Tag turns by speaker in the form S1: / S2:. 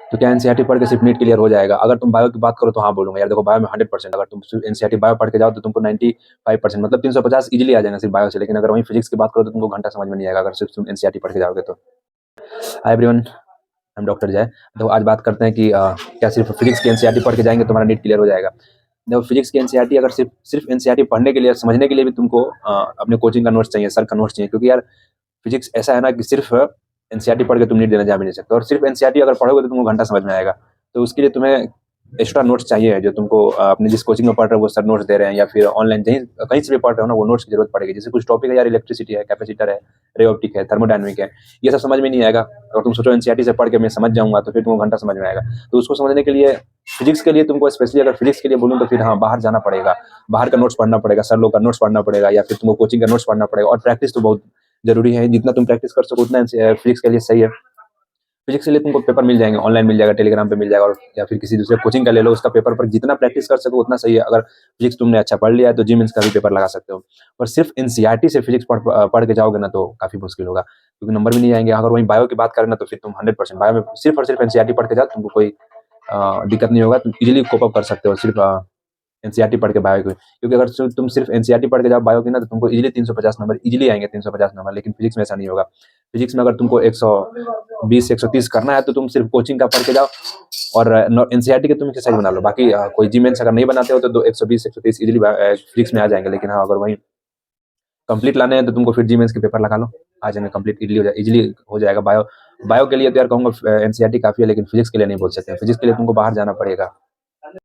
S1: तो क्या एनसीईआरटी पढ़ के सिर्फ नीट क्लियर हो जाएगा? अगर तुम बायो की बात करो तो हाँ बोलूंगा यार, देखो बायो में 100%, अगर तुम सिर्फ एनसीईआरटी बायो पढ़ के जाओ तो तुमको 95% मतलब 350 इजीली आ जाएगा सिर्फ बायो से। लेकिन अगर वहीं फिजिक्स की बात करो तो तुमको घंटा समझ में नहीं आएगा अगर सिर्फ तुम एनसीईआरटी पढ़ के जाओगे तो। Hi everyone, I am doctor जय। तो आज बात करते हैं कि क्या सिर्फ फिजिक्स की एनसीईआरटी पढ़ के जाएंगे तो तुम्हारा नीट क्लियर हो जाएगा? देखो फिजिक्स की एनसीईआरटी अगर सिर्फ एनसीईआरटी पढ़ने के लिए, समझने के लिए भी तुमको अपने कोचिंग का नोट्स चाहिए, सर का नोट्स चाहिए, क्योंकि यार फिजिक्स ऐसा है ना कि सिर्फ एनसीईआरटी पढ़ के तुम नीट देने जा भी नहीं सकते, और सिर्फ एनसीईआरटी अगर पढ़ोगे तो तुमको घंटा समझ में आएगा। तो उसके लिए तुम्हें एक्स्ट्रा नोट्स चाहिए, जो तुमको अपने जिस कोचिंग में पढ़ रहे हो वो सर नोट्स दे रहे हैं, या फिर ऑनलाइन कहीं से भी पढ़ रहे हो ना, वो नोट्स की जरूरत पड़ेगी। जैसे कुछ टॉपिक है यार, इलेक्ट्रिसिटी है, कैपेसिटर है, रे ऑप्टिक है, थर्मोडायनेमिक है, ये सब समझ में नहीं आएगा। अगर तुम सोचो एनसीईआरटी से पढ़ के मैं समझ जाऊंगा तो फिर तुमको घंटा समझ में आएगा। तो उसको समझने के लिए फिजिक्स के लिए तुमको स्पेशली, अगर फिजिक्स के लिए बोलूँ तो फिर हाँ बाहर जाना पड़ेगा, बाहर का नोट्स पढ़ना पड़ेगा, सर लोग का नोट्स पढ़ना पड़ेगा, या फिर तुमको कोचिंग का नोट्स पढ़ना पड़ेगा। और प्रैक्टिस तो बहुत जरूरी है, जितना तुम प्रैक्टिस कर सको उतना फिजिक्स के लिए सही है। फिजिक्स के लिए तुमको पेपर मिल जाएंगे, ऑनलाइन मिल जाएगा, टेलीग्राम पे मिल जाएगा, और या फिर किसी दूसरे कोचिंग का ले लो, उसका पेपर पर जितना प्रैक्टिस कर सको उतना सही है। अगर फिजिक्स तुमने अच्छा पढ़ लिया है तो जी मेंस का भी पेपर लगा सकते हो। और सिर्फ एनसीईआरटी से फिजिक्स पढ़ के जाओगे ना तो काफी मुश्किल होगा, क्योंकि नंबर भी नहीं आएंगे। अगर वहीं बायो की बात करें ना तो फिर तुम 100% बायो में सिर्फ और सिर्फ एनसीईआरटी पढ़ के जाओ, तुमको कोई दिक्कत नहीं होगा, तुम इजीली कोप अप कर सकते हो सिर्फ एनसीईआरटी पढ़ के बायो की। क्योंकि अगर तुम सिर्फ एनसीईआरटी पढ़ के जाओ बायो की ना तो तुमको इजीली 350 नंबर इजीली आएंगे, 350 नंबर। लेकिन फिजिक्स में ऐसा नहीं होगा। फिजिक्स में अगर तुमको 120 130 करना है तो तुम सिर्फ कोचिंग का पढ़ के जाओ, और एनसीईआरटी के तुम एक्सरसाइज बना लो। बाकी कोई जी मेंस अगर नहीं बनाते हो तो 120 130 इजीली फिजिक्स में आ जाएंगे। लेकिन हाँ अगर वहीं कंप्लीट लाने हैं तो तुमको फिर जी मेंस के पेपर लगा लो, आ जाएंगे कंप्लीट, इजीली हो जाएगा। बायो बायो के लिए तो यार कहूँगा एनसीईआरटी काफी है, लेकिन फिजिक्स के लिए नहीं बोल सकते। फिजिक्स के लिए तुमको बाहर जाना पड़ेगा।